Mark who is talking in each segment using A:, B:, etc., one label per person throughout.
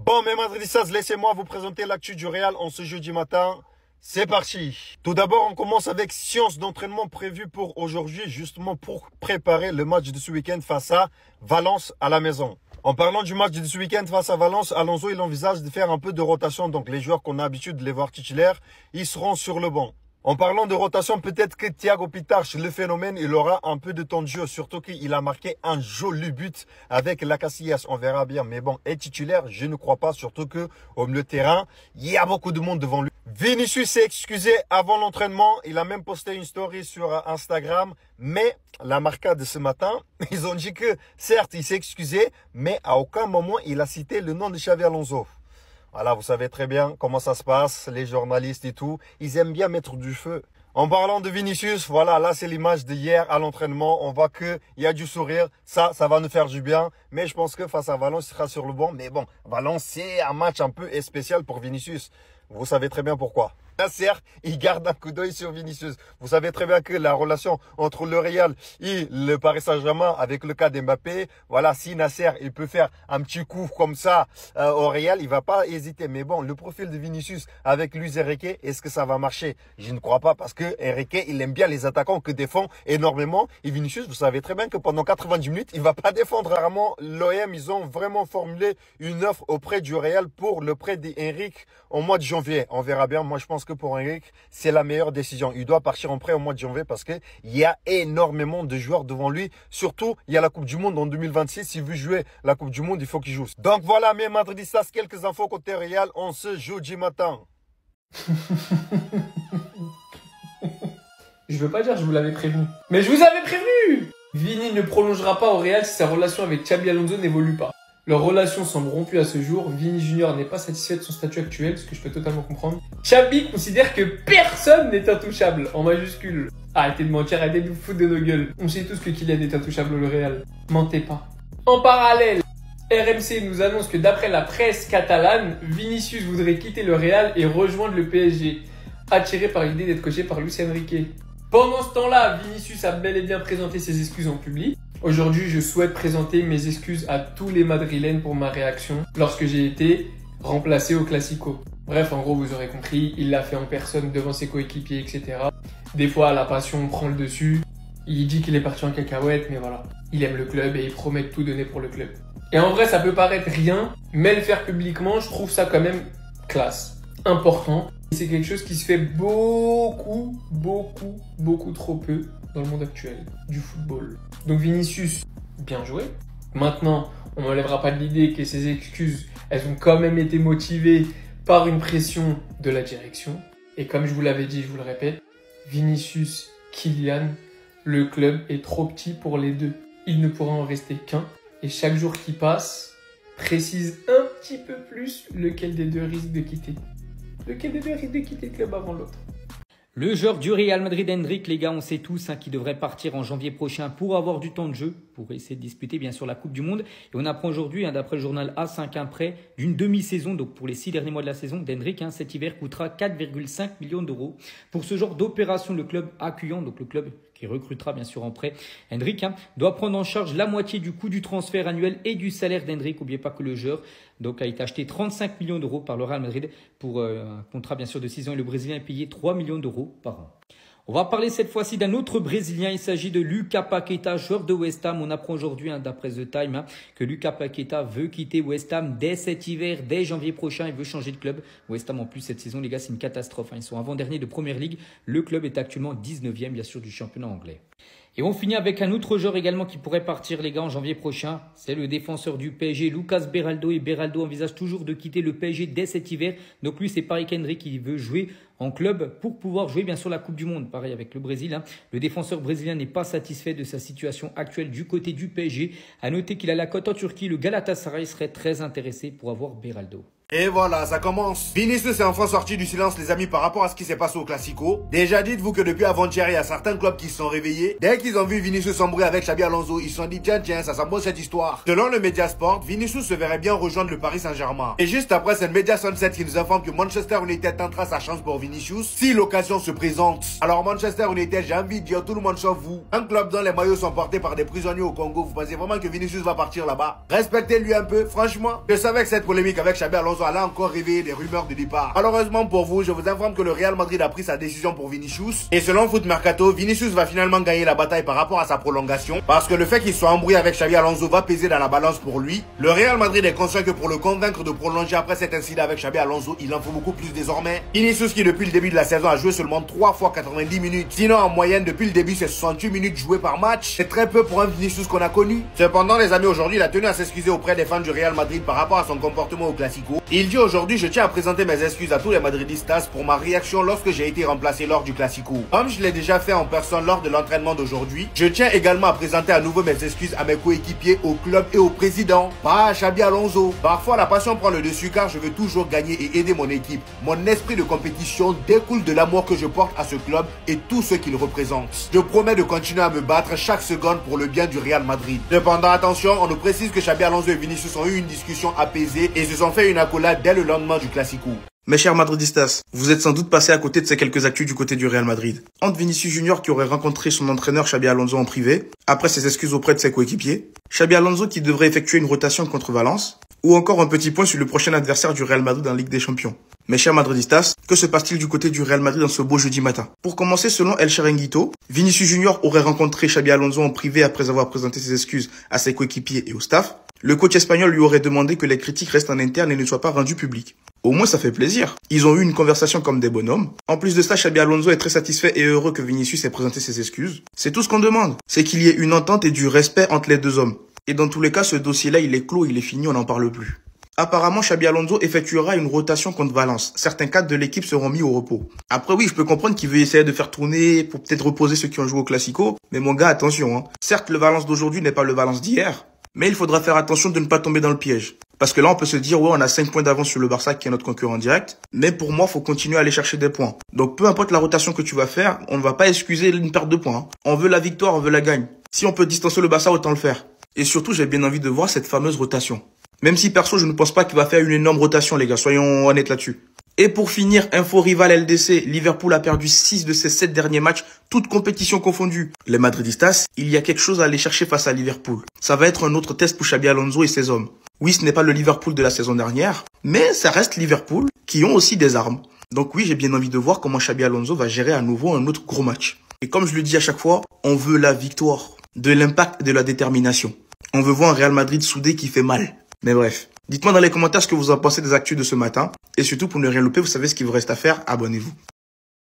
A: Bon, mes madridistas, laissez-moi vous présenter l'actu du Real en ce jeudi matin. C'est parti. Tout d'abord, on commence avec séance d'entraînement prévue pour aujourd'hui, justement pour préparer le match de ce week-end face à Valence à la maison. En parlant du match de ce week-end face à Valence, Alonso, il envisage de faire un peu de rotation. Donc, les joueurs qu'on a l'habitude de les voir titulaires, ils seront sur le banc. En parlant de rotation, peut-être que Thiago Pitach, le phénomène, il aura un peu de temps de jeu. Surtout qu'il a marqué un joli but avec la Casillas. On verra bien. Mais bon, est titulaire, je ne crois pas. Surtout que au milieu de terrain, il y a beaucoup de monde devant lui. Vinicius s'est excusé avant l'entraînement. Il a même posté une story sur Instagram. Mais la Marca de ce matin, ils ont dit que certes, il s'est excusé, mais à aucun moment, il a cité le nom de Xabi Alonso. Voilà, vous savez très bien comment ça se passe, les journalistes et tout, ils aiment bien mettre du feu. En parlant de Vinicius, voilà, là c'est l'image d'hier à l'entraînement. On voit qu'il y a du sourire, ça va nous faire du bien. Mais je pense que face à Valence, il sera sur le banc. Mais bon, Valence, c'est un match un peu spécial pour Vinicius. Vous savez très bien pourquoi. Nasser, il garde un coup d'œil sur Vinicius. Vous savez très bien que la relation entre le Real et le Paris Saint-Germain avec le cas d'Mbappé, voilà, si Nasser, il peut faire un petit coup comme ça au Real, il va pas hésiter. Mais bon, le profil de Vinicius avec Luis Enrique, est-ce que ça va marcher? Je ne crois pas parce que Enrique, il aime bien les attaquants que défend énormément. Et Vinicius, vous savez très bien que pendant 90 minutes, il va pas défendre. Vraiment, l'OM, ils ont vraiment formulé une offre auprès du Real pour le prêt d'Enrique au mois de janvier. On verra bien. Moi, je pense que pour Enrique, c'est la meilleure décision. Il doit partir en prêt au mois de janvier parce qu'il y a énormément de joueurs devant lui. Surtout, il y a la Coupe du Monde en 2026. S'il veut jouer la Coupe du Monde, il faut qu'il joue. Donc voilà, mes madridistas, quelques infos côté Real en ce jeudi matin.
B: Je veux pas dire que je vous l'avais prévenu. Mais je vous avais prévenu! Vini ne prolongera pas au Real si sa relation avec Xabi Alonso n'évolue pas. Leur relation semble rompue à ce jour. Vini Junior n'est pas satisfait de son statut actuel, ce que je peux totalement comprendre. Xabi considère que personne n'est intouchable, en majuscule. Arrêtez de mentir, arrêtez de vous foutre de nos gueules. On sait tous que Kylian est intouchable au Real. Mentez pas. En parallèle, RMC nous annonce que d'après la presse catalane, Vinicius voudrait quitter le Real et rejoindre le PSG, attiré par l'idée d'être coaché par Luis Enrique. Pendant ce temps-là, Vinicius a bel et bien présenté ses excuses en public. Aujourd'hui, je souhaite présenter mes excuses à tous les Madrilènes pour ma réaction lorsque j'ai été remplacé au Classico. Bref, en gros, vous aurez compris, il l'a fait en personne devant ses coéquipiers, etc. Des fois, la passion prend le dessus. Il dit qu'il est parti en cacahuète, mais voilà. Il aime le club et il promet de tout donner pour le club. Et en vrai, ça peut paraître rien, mais le faire publiquement, je trouve ça quand même classe, important. C'est quelque chose qui se fait beaucoup trop peu dans le monde actuel du football. Donc Vinicius, bien joué. Maintenant, on ne m'enlèvera pas de l'idée que ces excuses, elles ont quand même été motivées par une pression de la direction. Et comme je vous l'avais dit, je vous le répète, Vinicius, Kylian, le club est trop petit pour les deux. Il ne pourra en rester qu'un. Et chaque jour qui passe précise un petit peu plus lequel des deux risque de quitter. Lequel des deux risque de quitter le club avant l'autre.
C: Le joueur du Real Madrid, Endrick, les gars, on sait tous qu'il devrait partir en janvier prochain pour avoir du temps de jeu, pour essayer de disputer bien sûr la Coupe du Monde. Et on apprend aujourd'hui, d'après le journal A5, un prêt d'une demi-saison, donc pour les 6 derniers mois de la saison, d'Endrick, cet hiver coûtera 4,5 millions d'euros. Pour ce genre d'opération, le club accueillant, donc le club qui recrutera bien sûr en prêt, Endrick doit prendre en charge la moitié du coût du transfert annuel et du salaire d'Endrick. N'oubliez pas que le joueur donc, a été acheté 35 millions d'euros par le Real Madrid pour un contrat bien sûr de 6 ans et le Brésilien est payé 3 millions d'euros par an. On va parler cette fois-ci d'un autre Brésilien. Il s'agit de Lucas Paqueta, joueur de West Ham. On apprend aujourd'hui, d'après The Time, que Lucas Paqueta veut quitter West Ham dès cet hiver, dès janvier prochain. Il veut changer de club. West Ham, en plus, cette saison, les gars, c'est une catastrophe. Ils sont avant-derniers de Première Ligue. Le club est actuellement 19e, bien sûr, du championnat anglais. Et on finit avec un autre joueur également qui pourrait partir, les gars, en janvier prochain. C'est le défenseur du PSG, Lucas Beraldo. Et Beraldo envisage toujours de quitter le PSG dès cet hiver. Donc lui, c'est pareil qu'Hendrick qui veut jouer en club pour pouvoir jouer bien sûr la Coupe du Monde. Pareil avec le Brésil. Le défenseur brésilien n'est pas satisfait de sa situation actuelle du côté du PSG. À noter qu'il a la cote en Turquie. Le Galatasaray serait très intéressé pour avoir Beraldo.
D: Et voilà, ça commence. Vinicius est enfin sorti du silence, les amis, par rapport à ce qui s'est passé au Classico. Déjà, dites-vous que depuis avant-hier, il y a certains clubs qui se sont réveillés. Dès qu'ils ont vu Vinicius s'embrouiller avec Xabi Alonso, ils se sont dit, tiens, ça sent bon cette histoire. Selon le Mediasport, Vinicius se verrait bien rejoindre le Paris Saint-Germain. Et juste après, c'est le Media Sunset qui nous informe que Manchester United tentera sa chance pour Vinicius si l'occasion se présente. Alors Manchester United, j'ai envie de dire tout le monde sauf vous. Un club dont les maillots sont portés par des prisonniers au Congo, vous pensez vraiment que Vinicius va partir là-bas? Respectez-lui un peu, franchement. Je savais que cette polémique avec Xabi Alonso allait encore réveiller des rumeurs de départ. Malheureusement pour vous, je vous informe que le Real Madrid a pris sa décision pour Vinicius. Et selon Foot Mercato, Vinicius va finalement gagner la bataille par rapport à sa prolongation. Parce que le fait qu'il soit embrouillé avec Xabi Alonso va peser dans la balance pour lui. Le Real Madrid est conscient que pour le convaincre de prolonger après cet incident avec Xabi Alonso, il en faut beaucoup plus désormais. Vinicius qui depuis le début de la saison a joué seulement 3 fois 90 minutes. Sinon en moyenne depuis le début c'est 68 minutes jouées par match. C'est très peu pour un Vinicius qu'on a connu. Cependant les amis, aujourd'hui il a tenu à s'excuser auprès des fans du Real Madrid par rapport à son comportement au Classico. Il dit aujourd'hui, je tiens à présenter mes excuses à tous les Madridistas pour ma réaction lorsque j'ai été remplacé lors du Classico. Comme je l'ai déjà fait en personne lors de l'entraînement d'aujourd'hui, je tiens également à présenter à nouveau mes excuses à mes coéquipiers, au club et au président, pas à Xabi Alonso. Parfois la passion prend le dessus car je veux toujours gagner et aider mon équipe. Mon esprit de compétition découle de l'amour que je porte à ce club et tout ce qu'il représente. Je promets de continuer à me battre chaque seconde pour le bien du Real Madrid. Cependant attention, on nous précise que Xabi Alonso et Vinicius ont eu une discussion apaisée et se sont fait une accolade dès le lendemain du Classico.
E: Mes chers madridistas, vous êtes sans doute passés à côté de ces quelques actus du côté du Real Madrid. Entre Vinicius Junior qui aurait rencontré son entraîneur Xabi Alonso en privé, après ses excuses auprès de ses coéquipiers, Xabi Alonso qui devrait effectuer une rotation contre Valence, ou encore un petit point sur le prochain adversaire du Real Madrid en Ligue des Champions. Mes chers madridistas, que se passe-t-il du côté du Real Madrid dans ce beau jeudi matin? Pour commencer, selon El Chiringuito, Vinicius Junior aurait rencontré Xabi Alonso en privé après avoir présenté ses excuses à ses coéquipiers et au staff. Le coach espagnol lui aurait demandé que les critiques restent en interne et ne soient pas rendues publiques. Au moins ça fait plaisir. Ils ont eu une conversation comme des bonhommes. En plus de ça, Xabi Alonso est très satisfait et heureux que Vinicius ait présenté ses excuses. C'est tout ce qu'on demande. C'est qu'il y ait une entente et du respect entre les deux hommes. Et dans tous les cas, ce dossier-là, il est clos, il est fini, on n'en parle plus. Apparemment, Xabi Alonso effectuera une rotation contre Valence. Certains cadres de l'équipe seront mis au repos. Après oui, je peux comprendre qu'il veut essayer de faire tourner pour peut-être reposer ceux qui ont joué au Classico. Mais mon gars, attention, hein. Certes, le Valence d'aujourd'hui n'est pas le Valence d'hier. Mais il faudra faire attention de ne pas tomber dans le piège. Parce que là, on peut se dire, ouais, on a 5 points d'avance sur le Barça qui est notre concurrent direct. Mais pour moi, faut continuer à aller chercher des points. Donc, peu importe la rotation que tu vas faire, on ne va pas excuser une perte de points. Hein. On veut la victoire, on veut la gagne. Si on peut distancer le Barça, autant le faire. Et surtout, j'ai bien envie de voir cette fameuse rotation. Même si perso, je ne pense pas qu'il va faire une énorme rotation, les gars. Soyons honnêtes là-dessus. Et pour finir, info rival LDC, Liverpool a perdu 6 de ses 7 derniers matchs, toutes compétitions confondues. Les Madridistas, il y a quelque chose à aller chercher face à Liverpool. Ça va être un autre test pour Xabi Alonso et ses hommes. Oui, ce n'est pas le Liverpool de la saison dernière, mais ça reste Liverpool qui ont aussi des armes. Donc oui, j'ai bien envie de voir comment Xabi Alonso va gérer à nouveau un autre gros match. Et comme je le dis à chaque fois, on veut la victoire, de l'impact et de la détermination. On veut voir un Real Madrid soudé qui fait mal. Mais bref. Dites-moi dans les commentaires ce que vous en pensez des actus de ce matin. Et surtout, pour ne rien louper, vous savez ce qu'il vous reste à faire. Abonnez-vous.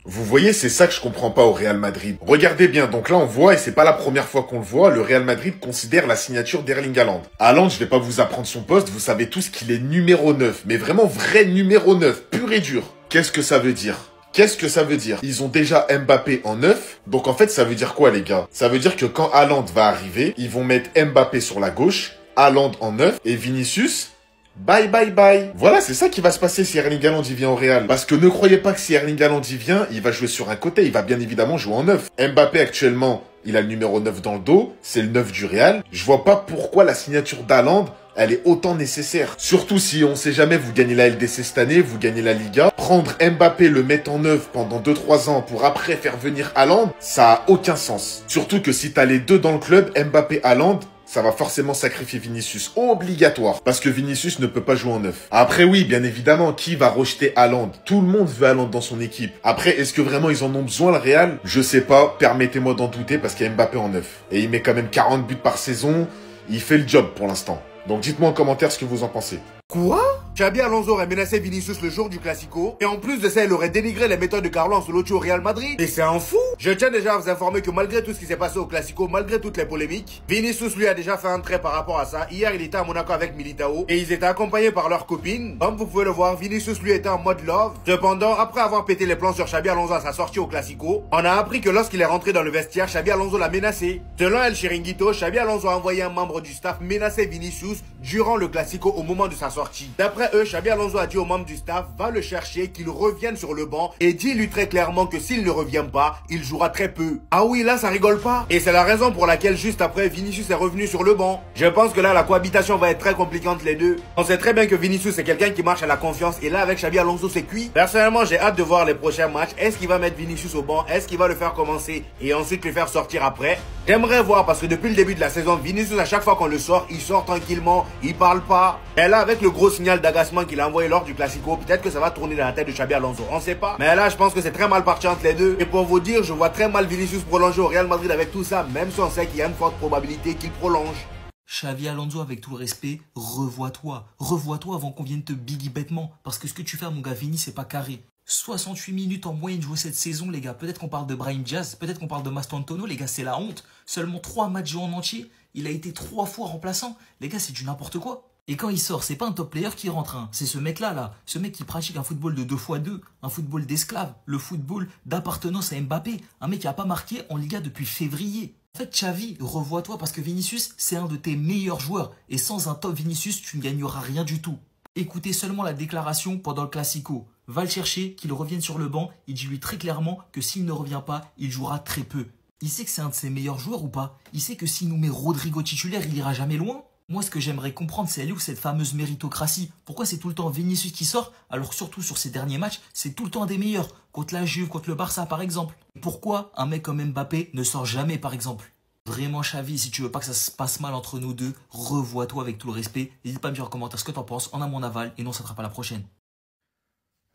A: Vous voyez, c'est ça que je comprends pas au Real Madrid. Regardez bien, donc là on voit, et c'est pas la première fois qu'on le voit, le Real Madrid considère la signature d'Erling Haaland. Haaland, je vais pas vous apprendre son poste, vous savez tous qu'il est numéro 9, mais vraiment vrai numéro 9, pur et dur. Qu'est-ce que ça veut dire ? Qu'est-ce que ça veut dire? Ils ont déjà Mbappé en 9, donc en fait ça veut dire quoi les gars? Ça veut dire que quand Haaland va arriver, ils vont mettre Mbappé sur la gauche, Haaland en 9, et Vinicius... bye bye bye. Voilà, c'est ça qui va se passer si Erling Haaland y vient au Real. Parce que ne croyez pas que si Erling Haaland y vient, il va jouer sur un côté, il va bien évidemment jouer en 9. Mbappé actuellement, il a le numéro 9 dans le dos, c'est le 9 du Real. Je vois pas pourquoi la signature d'Haaland, elle est autant nécessaire. Surtout si on sait jamais, vous gagnez la LDC cette année, vous gagnez la Liga. Prendre Mbappé, le mettre en 9 pendant 2-3 ans pour après faire venir Haaland, ça a aucun sens. Surtout que si t'as les deux dans le club, Mbappé, Haaland, ça va forcément sacrifier Vinicius. Obligatoire. Parce que Vinicius ne peut pas jouer en 9. Après oui, bien évidemment, qui va rejeter Haaland? Tout le monde veut Haaland dans son équipe. Après, est-ce que vraiment ils en ont besoin le Real? Je sais pas, permettez-moi d'en douter parce qu'il y a Mbappé en 9. Et il met quand même 40 buts par saison. Il fait le job pour l'instant. Donc dites-moi en commentaire ce que vous en pensez.
D: Quoi? Xabi Alonso aurait menacé Vinicius le jour du Classico. Et en plus de ça, il aurait dénigré les méthodes de Carlo Ancelotti au Real Madrid. Et c'est un fou. Je tiens déjà à vous informer que malgré tout ce qui s'est passé au Classico, malgré toutes les polémiques, Vinicius lui a déjà fait un trait par rapport à ça. Hier, il était à Monaco avec Militao. Et ils étaient accompagnés par leur copine. Comme vous pouvez le voir, Vinicius lui était en mode love. Cependant, après avoir pété les plans sur Xabi Alonso à sa sortie au Classico, on a appris que lorsqu'il est rentré dans le vestiaire, Xabi Alonso l'a menacé. Selon El Chiringuito, Xabi Alonso a envoyé un membre du staff menacer Vinicius durant le Classico au moment de sa sortie. D'après eux, Xabi Alonso a dit aux membres du staff, va le chercher, qu'il revienne sur le banc et dis-lui très clairement que s'il ne revient pas, il jouera très peu. Ah oui, là ça rigole pas. Et c'est la raison pour laquelle juste après, Vinicius est revenu sur le banc. Je pense que là la cohabitation va être très compliquée entre les deux. On sait très bien que Vinicius c'est quelqu'un qui marche à la confiance et là avec Xabi Alonso c'est cuit. Personnellement, j'ai hâte de voir les prochains matchs. Est-ce qu'il va mettre Vinicius au banc? Est-ce qu'il va le faire commencer et ensuite le faire sortir après? J'aimerais voir parce que depuis le début de la saison, Vinicius à chaque fois qu'on le sort, il sort tranquillement, il parle pas. Et là avec le gros signal d'agacement qu'il a envoyé lors du Classico, peut-être que ça va tourner dans la tête de Xabi Alonso. On sait pas. Mais là je pense que c'est très mal parti entre les deux. Et pour vous dire, je vois très mal Vinicius prolonger au Real Madrid avec tout ça, même si on sait qu'il y a une forte probabilité qu'il prolonge.
F: Xabi Alonso, avec tout le respect, revois-toi. Revois-toi avant qu'on vienne te biggie bêtement. Parce que ce que tu fais à mon gars Vini, c'est pas carré. 68 minutes en moyenne jouées cette saison, les gars. Peut-être qu'on parle de Brahim Diaz, peut-être qu'on parle de Mastantuono, les gars, c'est la honte. Seulement 3 matchs joués en entier. Il a été 3 fois remplaçant. Les gars, c'est du n'importe quoi. Et quand il sort, c'est pas un top player qui rentre, hein. C'est ce mec-là, là. Ce mec qui pratique un football de 2x2, un football d'esclave, le football d'appartenance à Mbappé. Un mec qui a pas marqué en Liga depuis février. En fait, Xavi, revois-toi parce que Vinicius, c'est un de tes meilleurs joueurs. Et sans un top Vinicius, tu ne gagneras rien du tout. Écoutez seulement la déclaration pendant le Classico. Va le chercher, qu'il revienne sur le banc. Il dit lui très clairement que s'il ne revient pas, il jouera très peu. Il sait que c'est un de ses meilleurs joueurs ou pas? Il sait que s'il nous met Rodrigo titulaire, il ira jamais loin? Moi, ce que j'aimerais comprendre, c'est elle est où cette fameuse méritocratie? Pourquoi c'est tout le temps Vinicius qui sort, alors surtout sur ces derniers matchs, c'est tout le temps des meilleurs, contre la Juve, contre le Barça par exemple? Pourquoi un mec comme Mbappé ne sort jamais par exemple? Vraiment Xavi, si tu veux pas que ça se passe mal entre nous deux, revois-toi avec tout le respect. N'hésite pas à me dire en commentaire ce que t'en penses, en amont en aval, et non, ça ne sera pas la prochaine.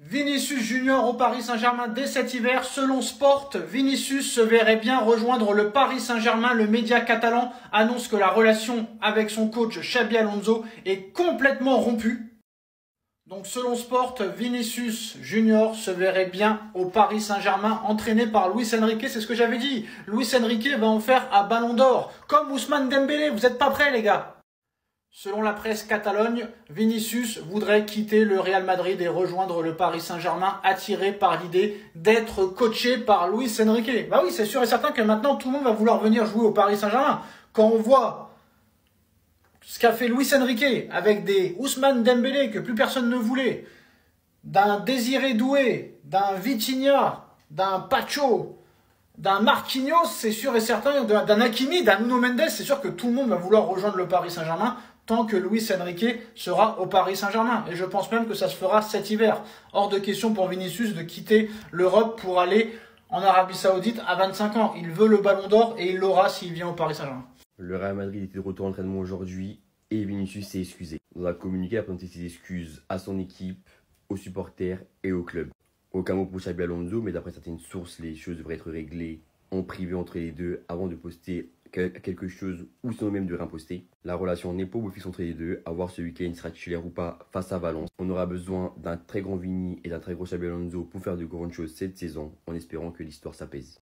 B: Vinicius Junior au Paris Saint-Germain dès cet hiver. Selon Sport, Vinicius se verrait bien rejoindre le Paris Saint-Germain. Le média catalan annonce que la relation avec son coach Xabi Alonso est complètement rompue. Donc selon Sport, Vinicius Junior se verrait bien au Paris Saint-Germain entraîné par Luis Enrique. C'est ce que j'avais dit. Luis Enrique va en faire un ballon d'or. Comme Ousmane Dembélé. Vous n'êtes pas prêts les gars? Selon la presse catalogne, Vinicius voudrait quitter le Real Madrid et rejoindre le Paris Saint-Germain, attiré par l'idée d'être coaché par Luis Enrique. Bah oui, c'est sûr et certain que maintenant tout le monde va vouloir venir jouer au Paris Saint-Germain. Quand on voit ce qu'a fait Luis Enrique avec des Ousmane Dembélé que plus personne ne voulait, d'un Désiré Doué, d'un Vitinha, d'un Pacho, d'un Marquinhos, c'est sûr et certain, d'un Hakimi, d'un Nuno Mendes, c'est sûr que tout le monde va vouloir rejoindre le Paris Saint-Germain tant que Luis Enrique sera au Paris Saint-Germain. Et je pense même que ça se fera cet hiver. Hors de question pour Vinicius de quitter l'Europe pour aller en Arabie Saoudite à 25 ans. Il veut le ballon d'or et il l'aura s'il vient au Paris Saint-Germain.
G: Le Real Madrid était de retour à l'entraînement aujourd'hui et Vinicius s'est excusé. On a communiqué à présenter ses excuses à son équipe, aux supporters et au club. Aucun mot pour Xabi Alonso, mais d'après certaines sources, les choses devraient être réglées en privé entre les deux avant de poster quelque chose ou sinon même de rien poster. La relation n'est pas au beau fixe entre les deux, à voir ce week-end il sera titulaire ou pas face à Valence. On aura besoin d'un très grand Vini et d'un très gros Xabi Alonso pour faire de grandes choses cette saison, en espérant que l'histoire s'apaise.